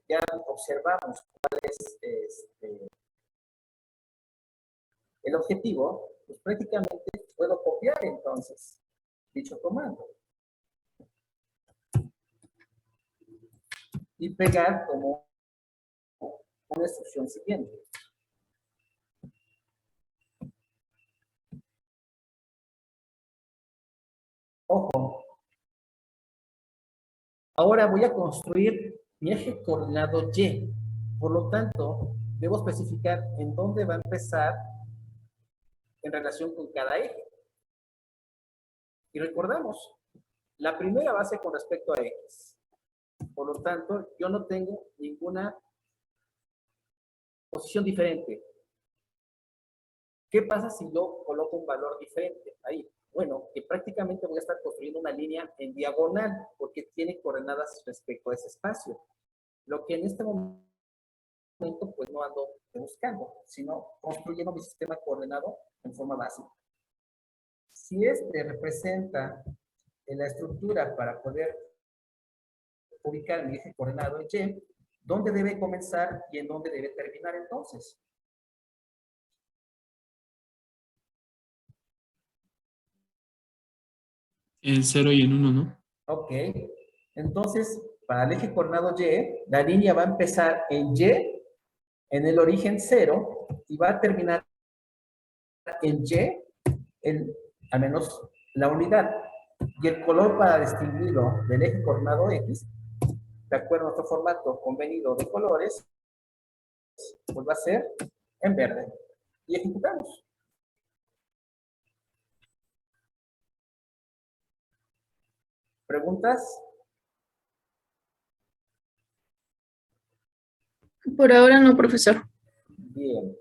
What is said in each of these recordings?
ya observamos cuál es el objetivo, pues prácticamente puedo copiar entonces dicho comando y pegar como una instrucción siguiente. Ojo, ahora voy a construir mi eje coordinado Y. Por lo tanto, debo especificar en dónde va a empezar en relación con cada eje. Y recordamos, la primera base con respecto a X. Por lo tanto, yo no tengo ninguna posición diferente. ¿Qué pasa si yo coloco un valor diferente ahí? Bueno, que prácticamente voy a estar construyendo una línea en diagonal, porque tiene coordenadas respecto a ese espacio. Lo que en este momento, pues no ando buscando, sino construyendo mi sistema coordenado en forma básica. Si este representa en la estructura para poder ubicar mi eje coordenado en Y, ¿dónde debe comenzar y en dónde debe terminar entonces? En 0 y en 1, ¿no? Ok. Entonces, para el eje coordenado Y, la línea va a empezar en Y, en el origen 0, y va a terminar en Y, al menos la unidad. Y el color para distinguirlo del eje coordenado X, de acuerdo a nuestro formato convenido de colores, pues va a ser en verde. Y ejecutamos. ¿Preguntas? Por ahora no, profesor. Bien.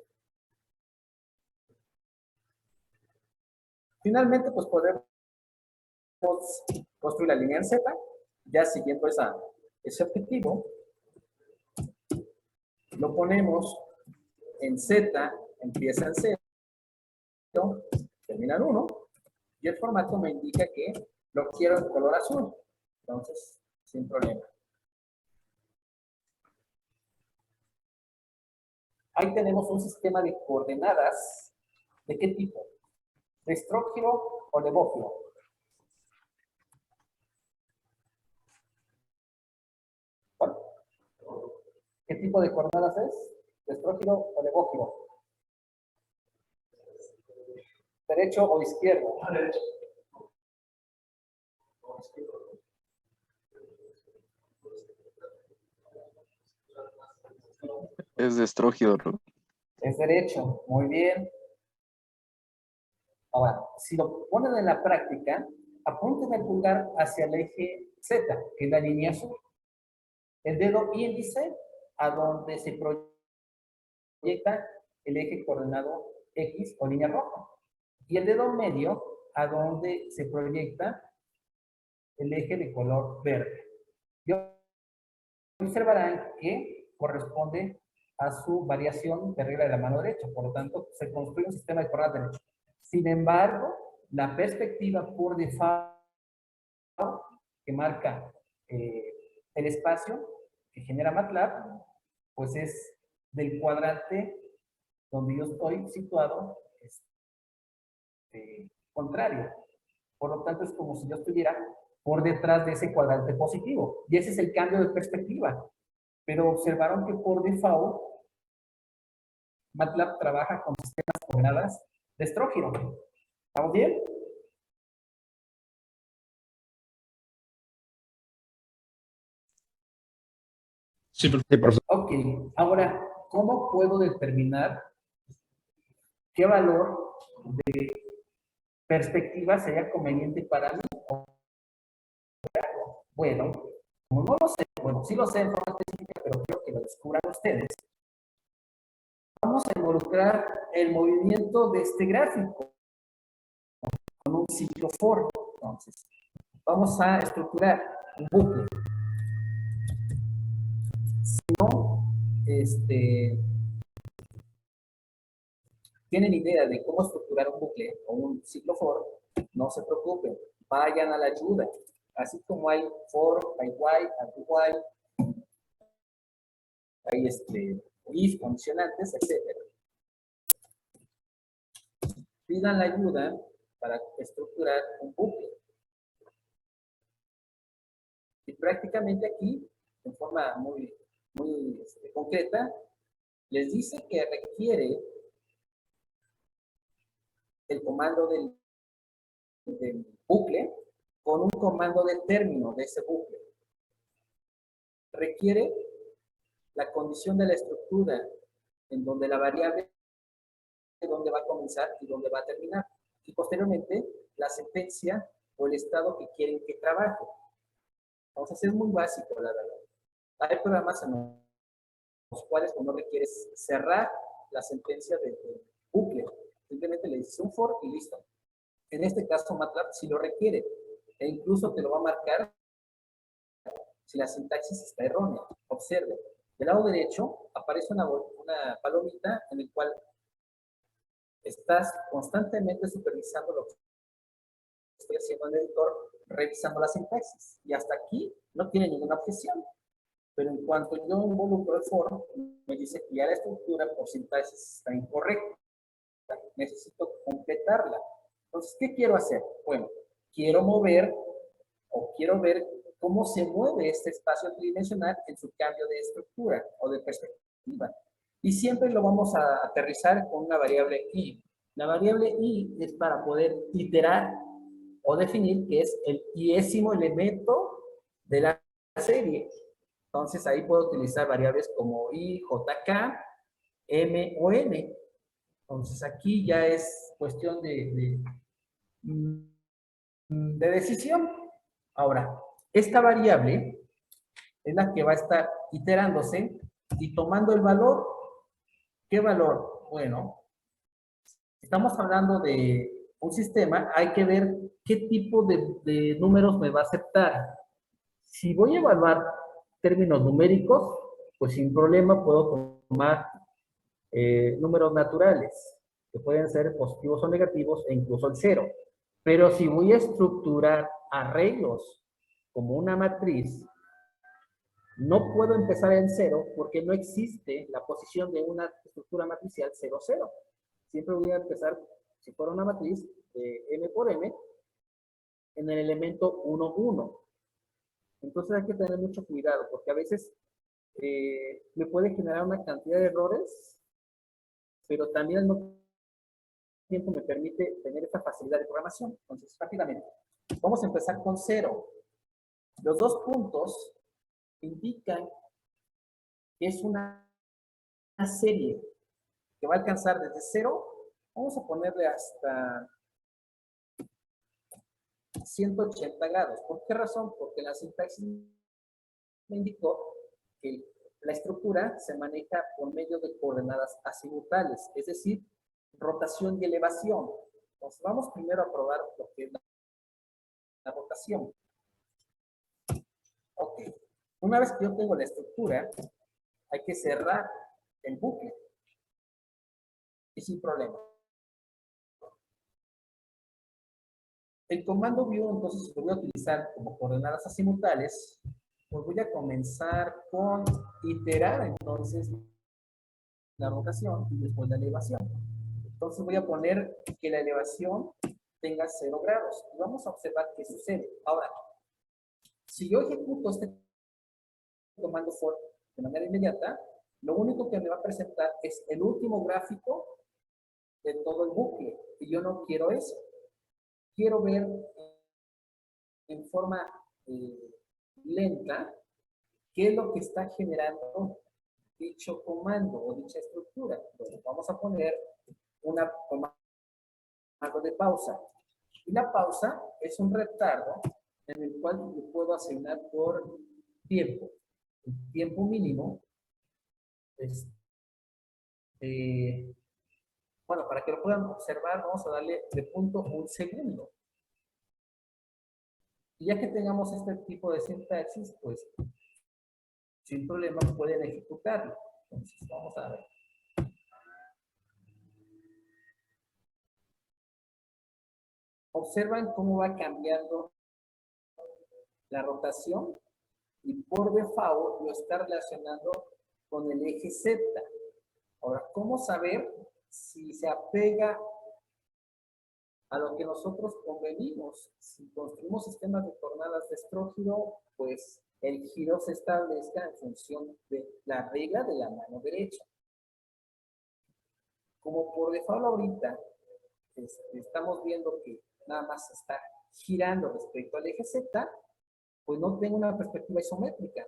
Finalmente, pues podemos construir la línea en Z, ya siguiendo ese objetivo. Lo ponemos en Z, empieza en 0, termina en 1, y el formato me indica que lo quiero en color azul. Entonces, sin problema. Ahí tenemos un sistema de coordenadas. ¿De qué tipo? ¿De estrógiro o de Levógiro? ¿Cuál? ¿Qué tipo de coordenadas es? ¿De estrógiro o de Levógiro? ¿Derecho o izquierdo? Derecho. Es de estrógido, ¿no? Es derecho, muy bien. Ahora, si lo ponen en la práctica, apunten el pulgar hacia el eje Z, que es la línea azul. El dedo índice a donde se proyecta el eje coordenado X o línea roja. Y el dedo medio a donde se proyecta el eje de color verde. Y observarán que corresponde a su variación de regla de la mano derecha. Por lo tanto, se construye un sistema de coordenadas derecho. Sin embargo, la perspectiva por default que marca el espacio que genera MATLAB, pues es del cuadrante donde yo estoy situado contrario. Por lo tanto, es como si yo estuviera por detrás de ese cuadrante positivo. Y ese es el cambio de perspectiva. Pero observaron que por default MATLAB trabaja con sistemas de coordenadas de estrógiro. ¿Estamos bien? Sí, profesor. Ok, ahora, ¿cómo puedo determinar qué valor de perspectiva sería conveniente para mí? Bueno, como no lo sé, bueno, sí lo sé en forma específica, pero quiero que lo descubran ustedes. Vamos a involucrar el movimiento de este gráfico con un ciclo for. Entonces, vamos a estructurar un bucle. Si no, tienen idea de cómo estructurar un bucle o un ciclo for, no se preocupen, vayan a la ayuda. Así como hay for, hay while, hay while, hay if, condicionantes, etcétera. Pidan la ayuda para estructurar un bucle. Y prácticamente aquí, en forma muy concreta, les dice que requiere el comando del bucle con un comando de término de ese bucle. Requiere la condición de la estructura en donde la variable de dónde va a comenzar y dónde va a terminar. Y posteriormente, la sentencia o el estado que quieren que trabaje. Entonces, es muy básico, la verdad. Hay programas en los cuales no requieres cerrar la sentencia del bucle. Simplemente le dices un for y listo. En este caso, MATLAB sí lo requiere. E incluso te lo va a marcar si la sintaxis está errónea. Observe. Del lado derecho aparece una palomita en el cual estás constantemente supervisando lo que estoy haciendo en el editor, revisando la sintaxis. Y hasta aquí no tiene ninguna objeción. Pero en cuanto yo involucro el for, me dice que ya la estructura por sintaxis está incorrecta. Necesito completarla. Entonces, ¿qué quiero hacer? Bueno, quiero mover o quiero ver cómo se mueve este espacio tridimensional en su cambio de estructura o de perspectiva. Y siempre lo vamos a aterrizar con una variable i. La variable i es para poder iterar o definir que es el iésimo elemento de la serie. Entonces ahí puedo utilizar variables como i, jk, m o n. Entonces aquí ya es cuestión de decisión. Ahora, esta variable es la que va a estar iterándose y tomando el valor. ¿Qué valor? Bueno, estamos hablando de un sistema, hay que ver qué tipo de números me va a aceptar. Si voy a evaluar términos numéricos, pues sin problema puedo tomar números naturales, que pueden ser positivos o negativos, e incluso el cero. Pero si voy a estructurar arreglos como una matriz, no puedo empezar en cero porque no existe la posición de una estructura matricial 0, 0. Siempre voy a empezar, si fuera una matriz de m por m, en el elemento 1, 1. Entonces hay que tener mucho cuidado porque a veces me puede generar una cantidad de errores, pero también al mismo tiempo me permite tener esta facilidad de programación. Entonces, rápidamente, vamos a empezar con 0. Los dos puntos indican que es una serie que va a alcanzar desde 0, vamos a ponerle hasta 180 grados. ¿Por qué razón? Porque la sintaxis me indicó que la estructura se maneja por medio de coordenadas azimutales, es decir, rotación y elevación. Entonces, vamos primero a probar lo que es la rotación. Ok. Una vez que yo tengo la estructura, hay que cerrar el bucle. Y sin problema. El comando view, entonces, lo voy a utilizar como coordenadas azimutales. Pues voy a comenzar con iterar, entonces, la rotación y después la elevación. Entonces voy a poner que la elevación tenga 0 grados. Y vamos a observar qué sucede. Ahora, si yo ejecuto este comando for de manera inmediata, lo único que me va a presentar es el último gráfico de todo el bucle. Y yo no quiero eso. Quiero ver en forma lenta qué es lo que está generando dicho comando o dicha estructura. Entonces vamos a poner una comando de pausa. Y la pausa es un retardo en el cual yo puedo asignar por tiempo. El tiempo mínimo es, bueno, para que lo puedan observar, vamos a darle de punto 1 segundo. Y ya que tengamos este tipo de sintaxis, pues sin problema pueden ejecutarlo. Entonces, vamos a ver. Observan cómo va cambiando la rotación y por default lo está relacionando con el eje Z. Ahora, ¿cómo saber si se apega a lo que nosotros convenimos? Si construimos sistemas de coordenadas de estrógiro, pues el giro se establezca en función de la regla de la mano derecha. Como por default ahorita estamos viendo que nada más está girando respecto al eje Z, pues no tengo una perspectiva isométrica.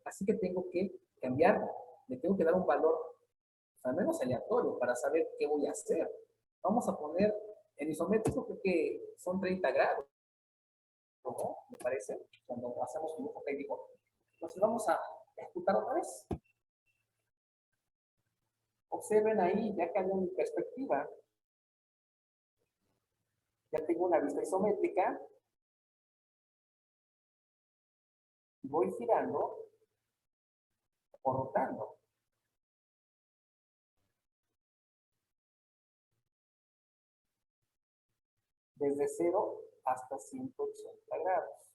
Así que tengo que cambiarla. Le tengo que dar un valor, al menos aleatorio, para saber qué voy a hacer. Vamos a poner en isométrico, creo que son 30 grados, ¿no? ¿Me parece? Cuando hacemos un dibujo técnico. Entonces vamos a ejecutar otra vez. Observen ahí, ya cambió mi perspectiva. Ya tengo una vista isométrica. Voy girando o rotando. Desde 0 hasta 180 grados.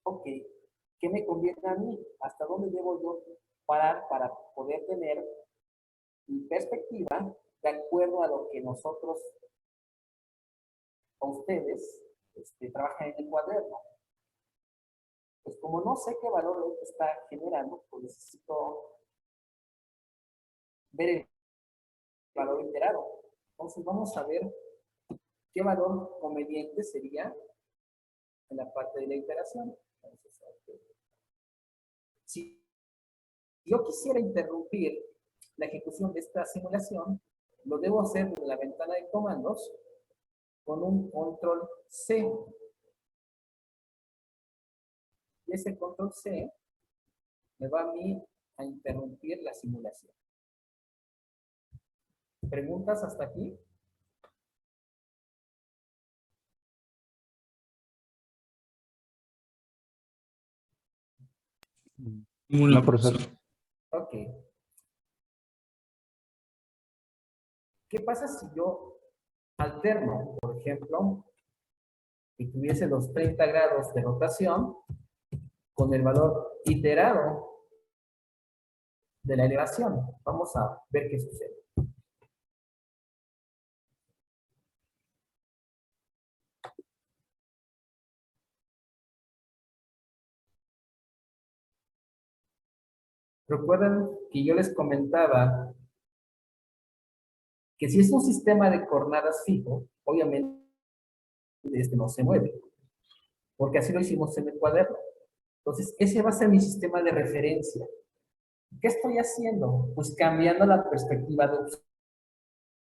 Ok, ¿qué me conviene a mí? ¿Hasta dónde debo yo parar para poder tener mi perspectiva de acuerdo a lo que nosotros, o ustedes, trabajan en el cuaderno? Pues como no sé qué valor está generando, pues necesito ver el valor iterado. Entonces vamos a ver qué valor conveniente sería en la parte de la iteración. Entonces, si yo quisiera interrumpir la ejecución de esta simulación, lo debo hacer desde la ventana de comandos con un control C. Y ese control C me va a mí a interrumpir la simulación. ¿Preguntas hasta aquí? Ninguna, No, profesor. Ok. ¿Qué pasa si yo alterno, por ejemplo, y tuviese los 30 grados de rotación con el valor iterado de la elevación? Vamos a ver qué sucede. Recuerden que yo les comentaba que si es un sistema de coordenadas fijo, obviamente no se mueve, porque así lo hicimos en el cuaderno. Entonces, ese va a ser mi sistema de referencia. ¿Qué estoy haciendo? Pues cambiando la perspectiva de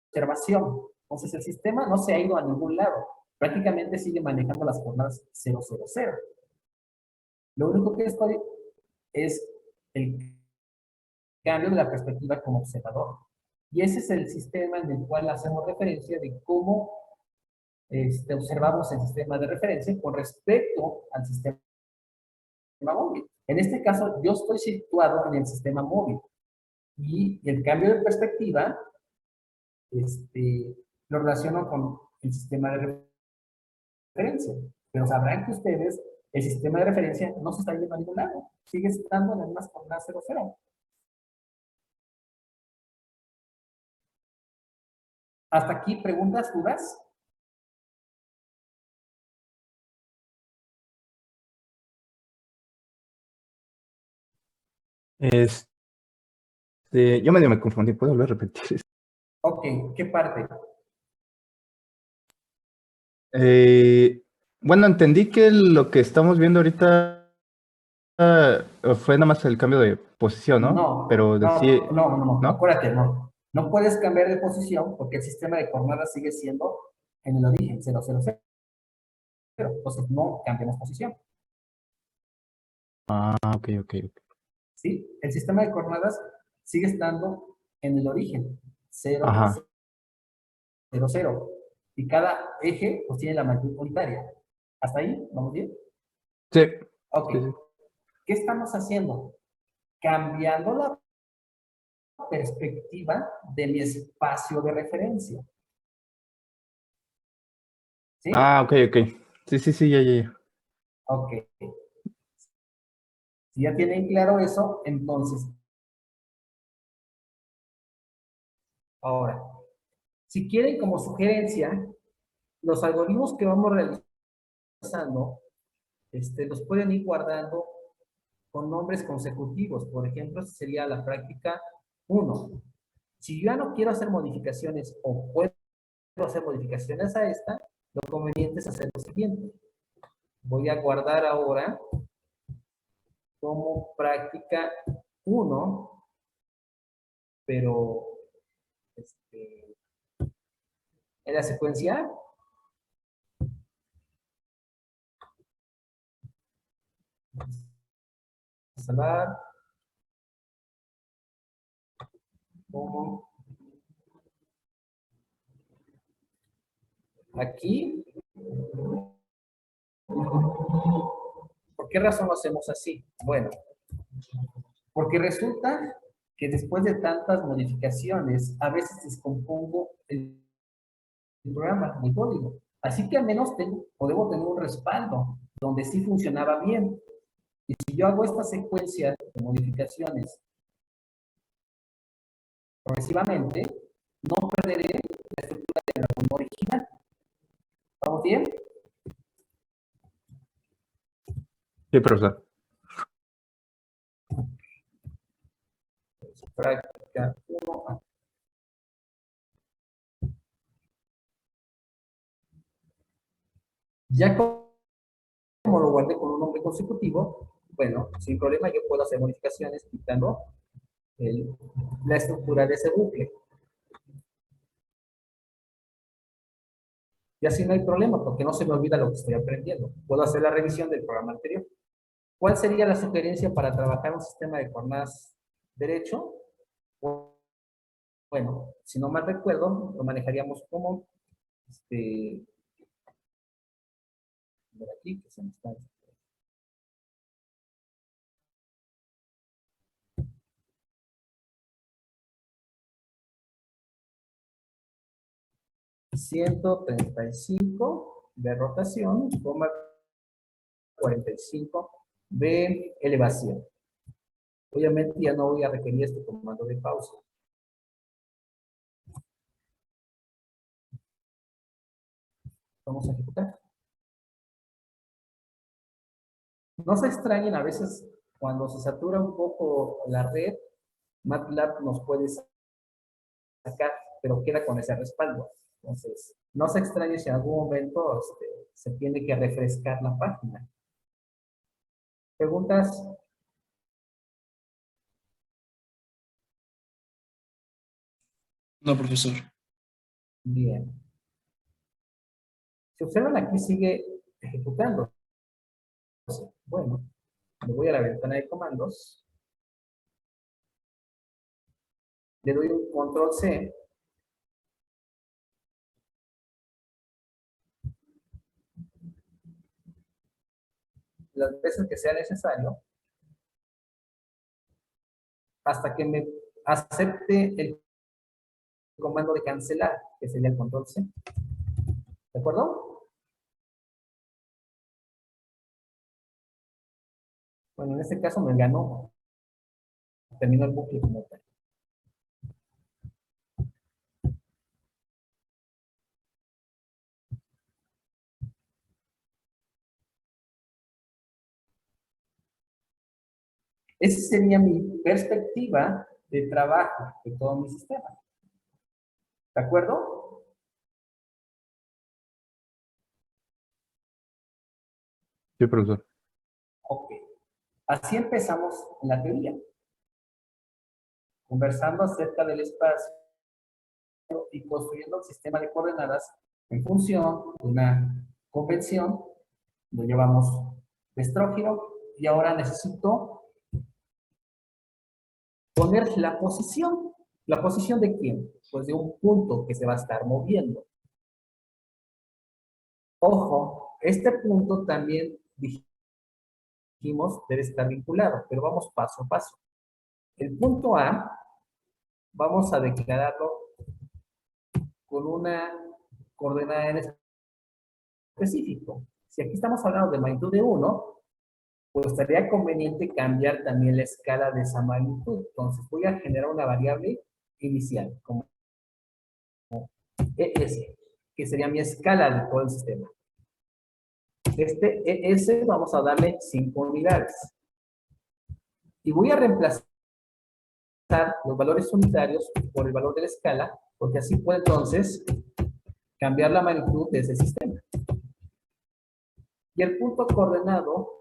observación. Entonces, el sistema no se ha ido a ningún lado. Prácticamente sigue manejando las coordenadas 0, 0, 0. Lo único que estoy es el cambio de la perspectiva como observador. Y ese es el sistema en el cual hacemos referencia de cómo observamos el sistema de referencia con respecto al sistema móvil. En este caso, yo estoy situado en el sistema móvil y el cambio de perspectiva lo relaciono con el sistema de referencia. Pero sabrán que ustedes, el sistema de referencia no se está yendo a ningún lado. Sigue estando en las mismas coordenadas 0, 0. ¿Hasta aquí preguntas, dudas? Yo medio me confundí. ¿Puedo volver a repetir? Ok, ¿qué parte? Bueno, entendí que lo que estamos viendo ahorita fue nada más el cambio de posición, ¿no? No, Pero decía, no, ¿no? acuérdate, no. No puedes cambiar de posición porque el sistema de coordenadas sigue siendo en el origen, 0, 0, 0. Entonces no cambiamos posición. Ah, ok. ¿Sí? El sistema de coordenadas sigue estando en el origen, 0, Ajá. 0, 0. Y cada eje pues tiene la magnitud unitaria. ¿Hasta ahí? ¿Vamos bien? Sí. Ok. Sí. ¿Qué estamos haciendo? Cambiando la perspectiva de mi espacio de referencia. ¿Sí? Ah, ok. Sí, ya. Ok. Si ya tienen claro eso, entonces, ahora, si quieren como sugerencia, los algoritmos que vamos realizando, los pueden ir guardando con nombres consecutivos. Por ejemplo, esta sería la práctica 1. Si yo ya no quiero hacer modificaciones o puedo hacer modificaciones a esta, lo conveniente es hacer lo siguiente. Voy a guardar ahora como práctica 1, pero en la secuencia A. Instalar como aquí. ¿Por qué razón lo hacemos así? Bueno, porque resulta que después de tantas modificaciones, a veces descompongo el programa, el código. Así que al menos tengo, o debo tener un respaldo donde sí funcionaba bien. Y si yo hago esta secuencia de modificaciones progresivamente, no perderé la estructura del algoritmo original. ¿Vamos bien? Sí, profesor. Práctica 1. Ya como lo guardé con un nombre consecutivo, bueno, sin problema yo puedo hacer modificaciones quitando la estructura de ese bucle. Y así no hay problema, porque no se me olvida lo que estoy aprendiendo. Puedo hacer la revisión del programa anterior. ¿Cuál sería la sugerencia para trabajar un sistema de coordenadas derecho? Bueno, si no mal recuerdo, lo manejaríamos como, por aquí, que se me está... 135 de rotación, 45 de elevación. Obviamente ya no voy a requerir este comando de pausa. Vamos a ejecutar. No se extrañen, a veces cuando se satura un poco la red, MATLAB nos puede sacar, pero queda con ese respaldo. Entonces, no se extrañen si en algún momento se tiene que refrescar la página. ¿Preguntas? No, profesor. Bien. Si observan aquí sigue ejecutando. Bueno, me voy a la ventana de comandos. Le doy un control C. Las veces que sea necesario, hasta que me acepte el comando de cancelar, que sería el control C. ¿De acuerdo? Bueno, en este caso me ganó. Terminó el bucle como tal. Esa sería mi perspectiva de trabajo de todo mi sistema. ¿De acuerdo? Sí, profesor. Ok. Así empezamos en la teoría. Conversando acerca del espacio y construyendo el sistema de coordenadas en función de una convención. Lo llevamos de estrógiro y ahora necesito poner la posición. ¿La posición de quién? Pues de un punto que se va a estar moviendo. Ojo, este punto también dijimos debe estar vinculado, pero vamos paso a paso. El punto A, vamos a declararlo con una coordenada en específico. Si aquí estamos hablando de magnitud de 1, pues sería conveniente cambiar también la escala de esa magnitud. Entonces voy a generar una variable inicial, como ES, que sería mi escala de todo el sistema. Este ES vamos a darle 5 unidades. Y voy a reemplazar los valores unitarios por el valor de la escala, porque así puedo entonces cambiar la magnitud de ese sistema. Y el punto coordenado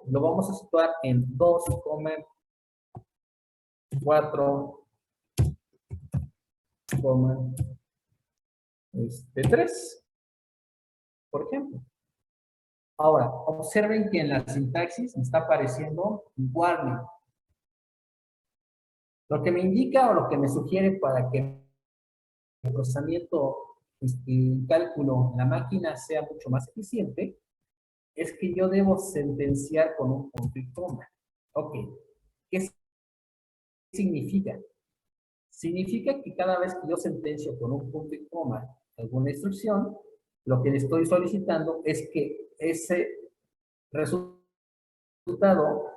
lo vamos a situar en 2,4,3, por ejemplo. Ahora, observen que en la sintaxis me está apareciendo warning. Lo que me indica o lo que me sugiere para que el procesamiento, el cálculo en la máquina sea mucho más eficiente, es que yo debo sentenciar con un punto y coma. Ok. ¿Qué significa? Significa que cada vez que yo sentencio con un punto y coma alguna instrucción, lo que le estoy solicitando es que ese resultado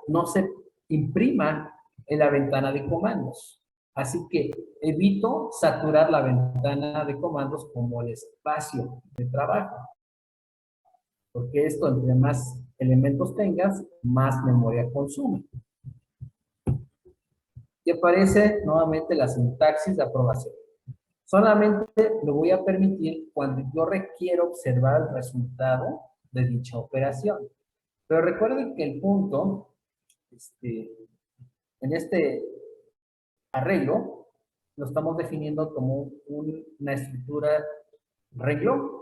no se imprima en la ventana de comandos. Así que evito saturar la ventana de comandos como el espacio de trabajo. Porque esto, entre más elementos tengas, más memoria consume. Y aparece nuevamente la sintaxis de aprobación. Solamente lo voy a permitir cuando yo requiero observar el resultado de dicha operación. Pero recuerden que el punto, en este arreglo, lo estamos definiendo como una estructura renglón.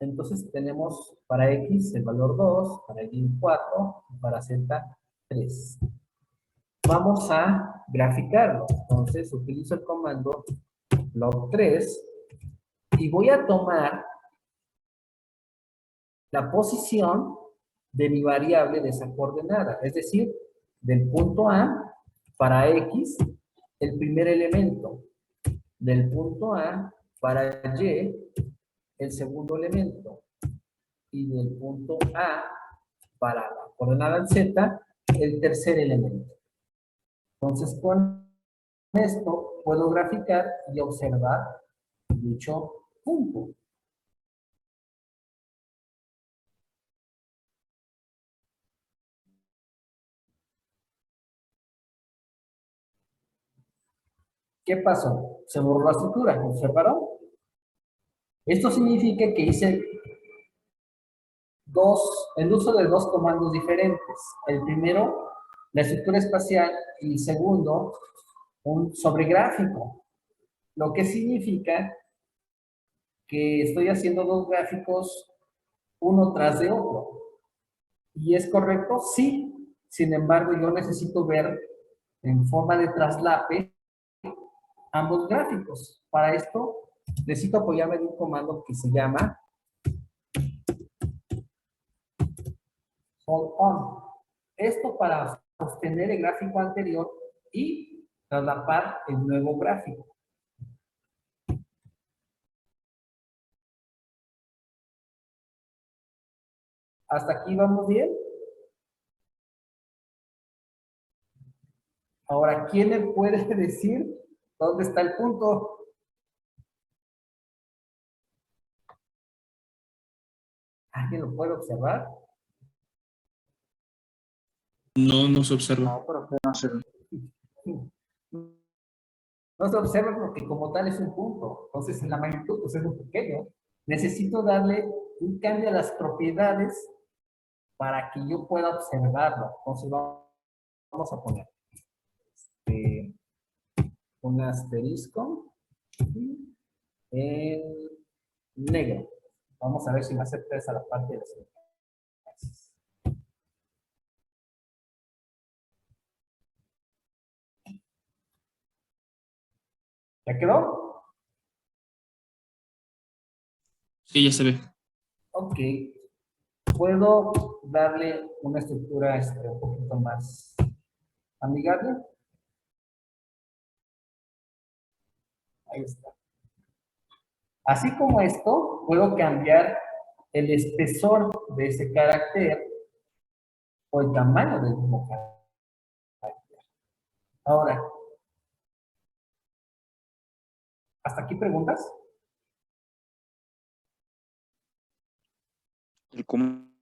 Entonces tenemos para X el valor 2, para Y 4, y para Z 3. Vamos a graficarlo. Entonces utilizo el comando log3 y voy a tomar la posición de mi variable de esa coordenada. Es decir, del punto A para X, el primer elemento. Del punto A para Y, el segundo elemento. Y del punto A para la coordenada Z, el tercer elemento. Entonces, con esto puedo graficar y observar dicho punto. ¿Qué pasó? Se borró la estructura, ¿observaron? Esto significa que hice el uso de dos comandos diferentes. El primero, la estructura espacial, y el segundo, un sobregráfico. Lo que significa que estoy haciendo dos gráficos uno tras de otro. ¿Y es correcto? Sí. Sin embargo, yo necesito ver en forma de traslape ambos gráficos. Para esto, necesito apoyarme de un comando que se llama hold on. Esto para sostener el gráfico anterior y traslapar el nuevo gráfico. ¿Hasta aquí vamos bien? Ahora, ¿quién me puede decir dónde está el punto? ¿Alguien lo puede observar? No, no se observa. No, profe, no sé. No se observa porque como tal es un punto. Entonces, en la magnitud pues es muy pequeño. Necesito darle un cambio a las propiedades para que yo pueda observarlo. Entonces, vamos a poner un asterisco en negro. Vamos a ver si me acepta esa la parte de las sintaxis. ¿Ya quedó? Sí, ya se ve. Ok. ¿Puedo darle una estructura un poquito más amigable? Ahí está. Así como esto, puedo cambiar el espesor de ese carácter o el tamaño del mismo carácter. Ahora, ¿hasta aquí preguntas? El comando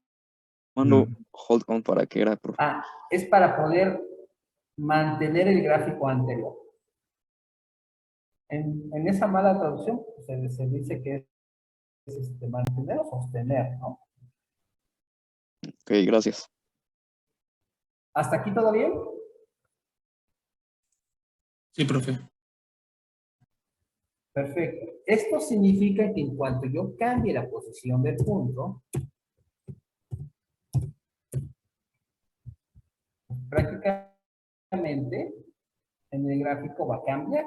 Mm. hold on para qué era, profe. Ah, es para poder mantener el gráfico anterior. En esa mala traducción pues, se dice que es mantener o sostener, ¿no? Ok, gracias. ¿Hasta aquí todo bien? Sí, profe. Perfecto. Esto significa que en cuanto yo cambie la posición del punto, prácticamente en el gráfico va a cambiar.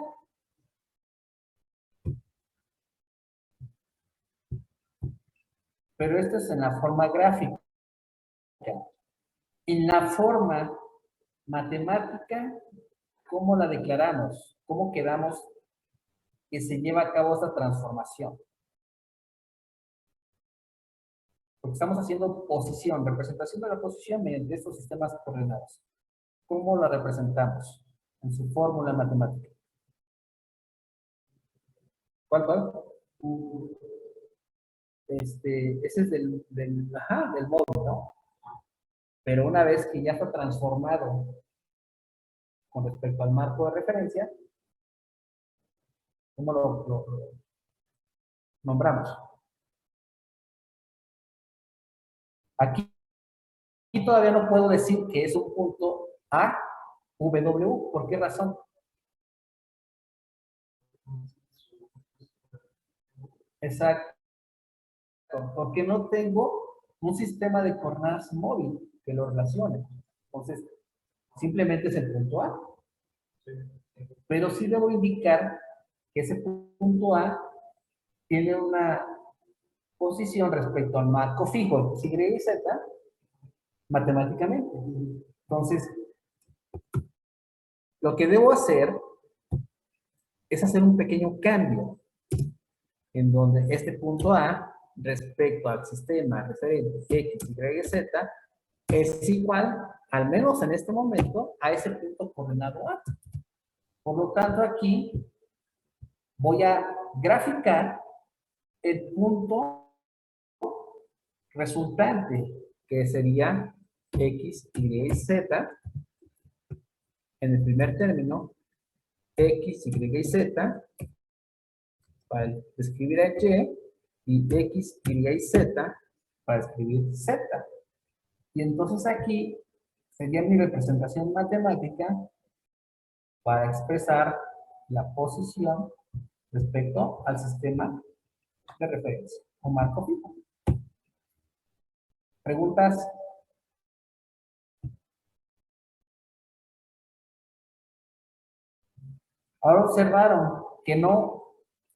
Pero esto es en la forma gráfica. En la forma matemática, ¿cómo la declaramos? ¿Cómo quedamos que se lleva a cabo esta transformación? Porque estamos haciendo posición, representación de la posición mediante estos sistemas coordenados. ¿Cómo la representamos en su fórmula matemática? ¿Cuál? Ese es del módulo, ¿no? Pero una vez que ya está transformado con respecto al marco de referencia, ¿cómo lo nombramos? Aquí todavía no puedo decir que es un punto A, W. ¿Por qué razón? Exacto. Porque no tengo un sistema de coordenadas móvil que lo relacione. Entonces, simplemente es el punto A. Pero sí debo indicar que ese punto A tiene una posición respecto al marco fijo, Y y Z, matemáticamente. Entonces, lo que debo hacer es hacer un pequeño cambio en donde este punto A respecto al sistema referente X, Y, Z es igual, al menos en este momento, a ese punto coordenado A. Por lo tanto, aquí voy a graficar el punto resultante, que sería X, Y, Z, en el primer término, X, Y, Z, para escribir a Y X, Y, Z, para escribir Z. Y entonces aquí sería mi representación matemática para expresar la posición respecto al sistema de referencia o marco fijo. ¿Preguntas? Ahora observaron que no,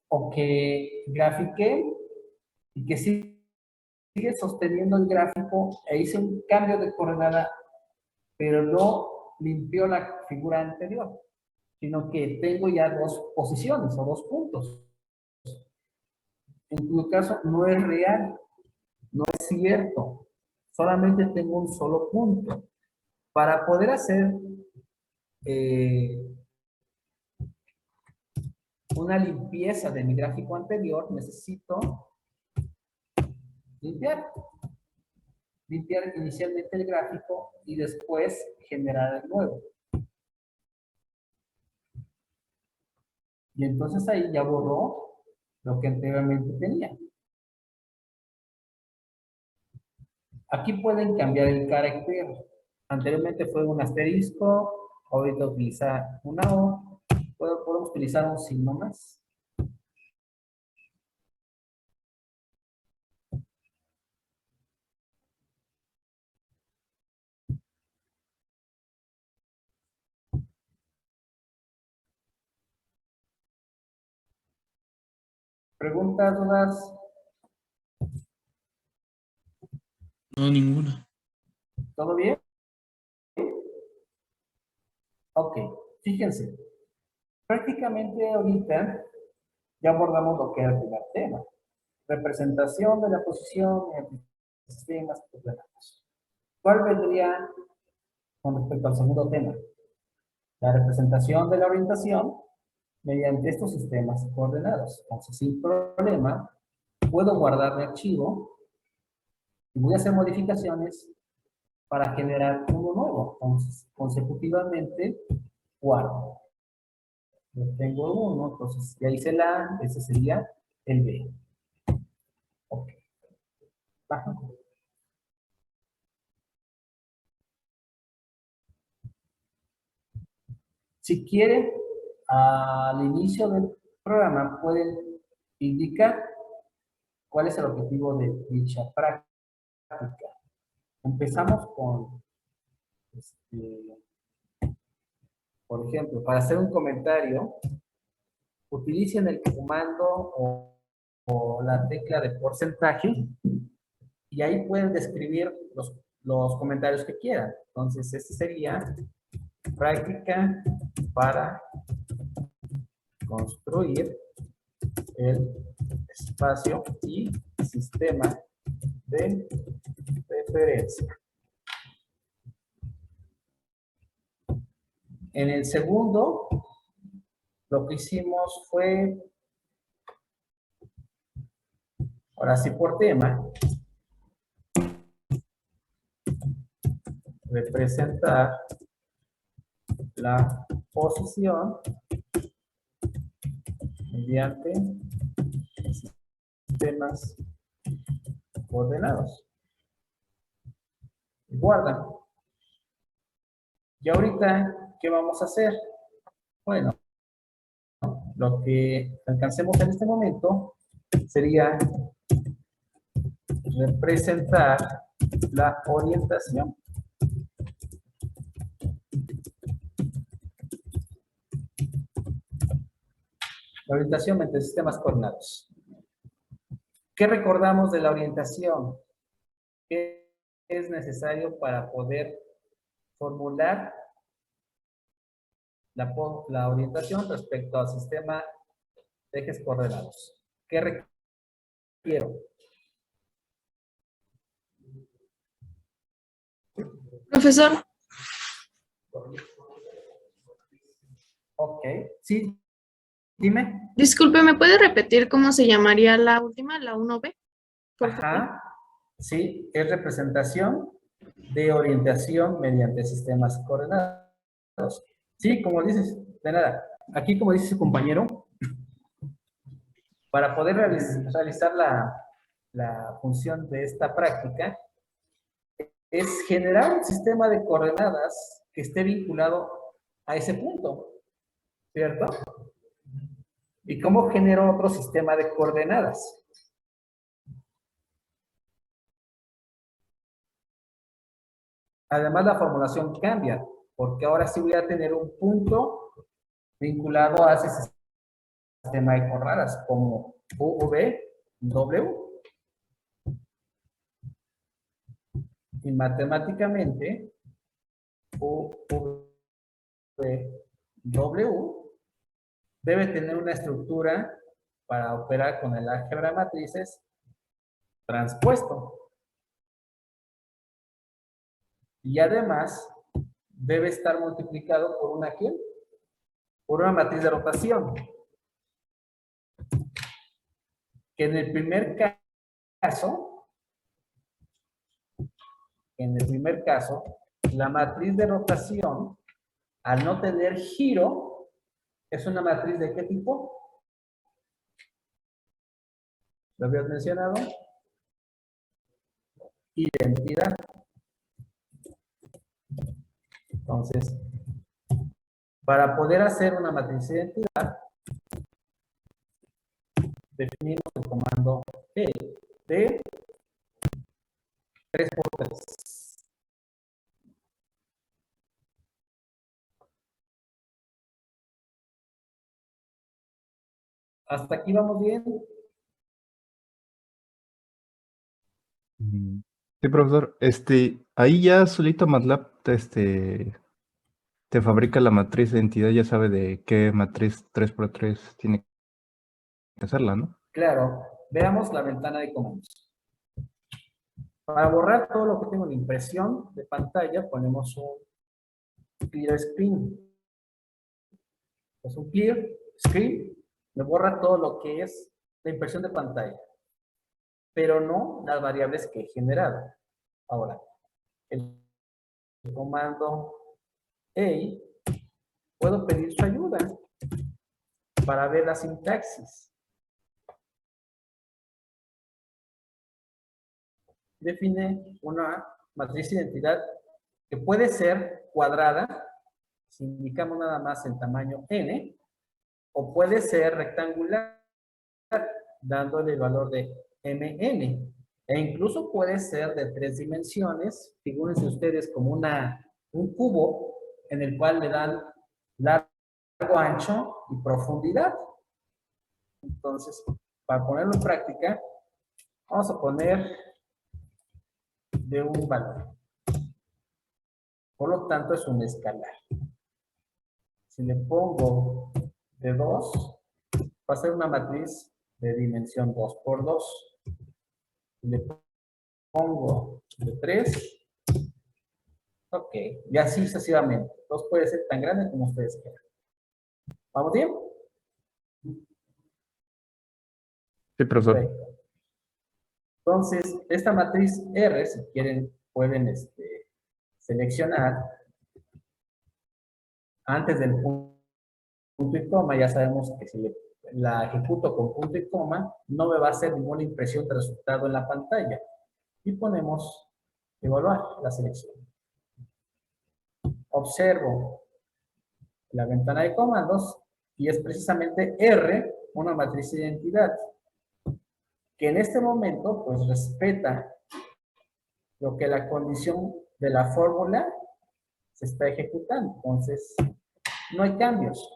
o que grafiqué y que sigue sosteniendo el gráfico e hice un cambio de coordenada, pero no limpió la figura anterior, sino que tengo ya dos posiciones o dos puntos. En tu caso no es real, no es cierto, solamente tengo un solo punto. Para poder hacer una limpieza de mi gráfico anterior, necesito limpiar inicialmente el gráfico y después generar el nuevo. Y entonces ahí ya borró lo que anteriormente tenía. Aquí pueden cambiar el carácter. Anteriormente fue un asterisco, ahorita utiliza una O. Podemos utilizar un signo más. ¿Preguntas, dudas? No, ninguna. ¿Todo bien? Ok, fíjense. Prácticamente ahorita ya abordamos lo que era el primer tema. Representación de la posición en sistemas coordenados. ¿Cuál vendría con respecto al segundo tema? La representación de la orientación mediante estos sistemas coordenados. Entonces, sin problema, puedo guardar mi archivo y voy a hacer modificaciones para generar uno nuevo. Entonces, consecutivamente, guardo. Yo tengo uno, entonces ya hice la A, ese sería el B. Ok. Baja. Si quieren, al inicio del programa pueden indicar cuál es el objetivo de dicha práctica. Empezamos con, por ejemplo, para hacer un comentario, utilicen el comando o la tecla de porcentaje y ahí pueden describir los comentarios que quieran. Entonces, este sería práctica para construir el espacio y sistema de referencia. En el segundo, lo que hicimos fue, ahora sí por tema, representar la posición mediante sistemas coordenados. Guarda. Y ahorita, ¿qué vamos a hacer? Bueno, lo que alcancemos en este momento sería representar la orientación. La orientación mediante sistemas coordenados. ¿Qué recordamos de la orientación? ¿Qué es necesario para poder formular la orientación respecto al sistema de ejes coordenados? ¿Qué requiero? Profesor, Ok, sí, dime. disculpe, ¿me puede repetir cómo se llamaría la última, la 1B? Por favor. Ajá, sí, es representación de orientación mediante sistemas coordenados. Sí, como dices, de nada. Aquí, como dice su compañero, para poder realizar la función de esta práctica, es generar un sistema de coordenadas que esté vinculado a ese punto, ¿cierto? ¿Y cómo genero otro sistema de coordenadas? Además, la formulación cambia, porque ahora sí voy a tener un punto vinculado a ese sistema de coordenadas, como UV, W. Y matemáticamente, UV, W debe tener una estructura para operar con el álgebra de matrices transpuesto. Y además, debe estar multiplicado por una ¿qué? Por una matriz de rotación. Que en el primer caso, la matriz de rotación, al no tener giro, es una matriz ¿de qué tipo? ¿Lo habías mencionado? Identidad. Entonces, para poder hacer una matriz de identidad, definimos el comando E de 3×3. ¿Hasta aquí vamos bien? Sí, profesor. Ahí ya solito MATLAB te fabrica la matriz de identidad, ya sabe de qué matriz 3×3 tiene que hacerla, ¿no? Claro. Veamos la ventana de comandos. Para borrar todo lo que tengo en impresión de pantalla, ponemos un clear screen. Pues un clear screen me borra todo lo que es la impresión de pantalla, pero no las variables que he generado. Ahora, el comando A, puedo pedir su ayuda para ver la sintaxis. Define una matriz de identidad que puede ser cuadrada, si indicamos nada más el tamaño n, o puede ser rectangular, dándole el valor de mn, e incluso puede ser de 3 dimensiones. Figúrense ustedes como un cubo en el cual le dan largo, ancho y profundidad. Entonces, para ponerlo en práctica, vamos a poner de un valor. Por lo tanto, es un escalar. Si le pongo de 2, va a ser una matriz de dimensión 2 por 2. Si le pongo de 3, ok, y así sucesivamente. 2 puede ser tan grande como ustedes quieran. ¿Vamos bien? Sí, profesor. Perfecto. Entonces, esta matriz R, si quieren, pueden seleccionar antes del punto y coma. Ya sabemos que si la ejecuto con punto y coma, no me va a hacer ninguna impresión de resultado en la pantalla. Y ponemos evaluar la selección. Observo la ventana de comandos y es precisamente R, una matriz de identidad, que en este momento pues respeta lo que la condición de la fórmula se está ejecutando. Entonces, no hay cambios,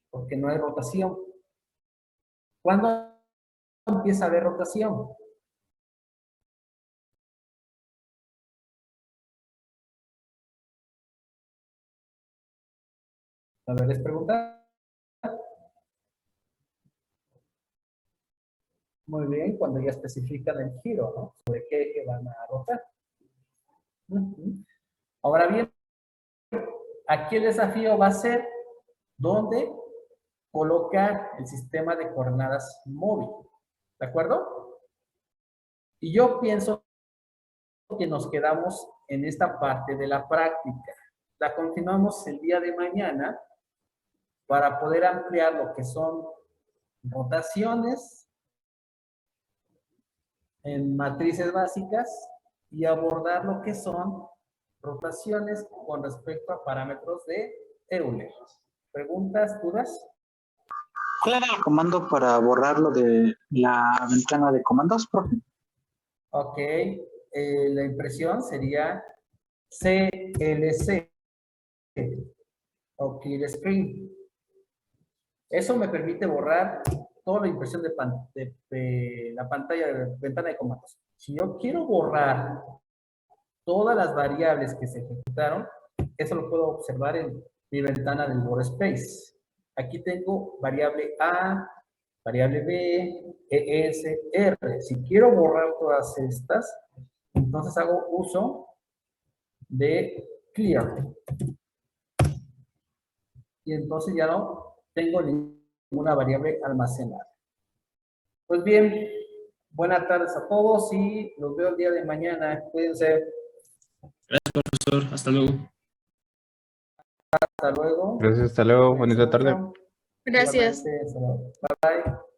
porque no hay rotación. ¿Cuándo empieza a haber rotación? A ver, les pregunta. Muy bien, cuando ya especifican el giro, ¿no? Sobre qué eje van a rotar. Ahora bien, aquí el desafío va a ser dónde colocar el sistema de coordenadas móvil. ¿De acuerdo? Y yo pienso que nos quedamos en esta parte de la práctica. La continuamos el día de mañana para poder ampliar lo que son rotaciones en matrices básicas y abordar lo que son rotaciones con respecto a parámetros de Euler. ¿Preguntas, dudas? ¿Cuál era el comando para borrarlo de la ventana de comandos, profe? Ok, la impresión sería CLC o Clear Screen. Eso me permite borrar toda la impresión de la pantalla de la ventana de comandos. Si yo quiero borrar todas las variables que se ejecutaron, eso lo puedo observar en mi ventana del workspace. Aquí tengo variable A, variable B, ES, R. Si quiero borrar todas estas, entonces hago uso de clear. Y entonces ya no tengo ninguna variable almacenada. Pues bien, buenas tardes a todos y los veo el día de mañana. Cuídense. Gracias, profesor. Hasta luego. Hasta luego. Gracias, hasta luego. Bonita tarde. Mucho. Gracias. Igualmente, hasta luego. Bye bye.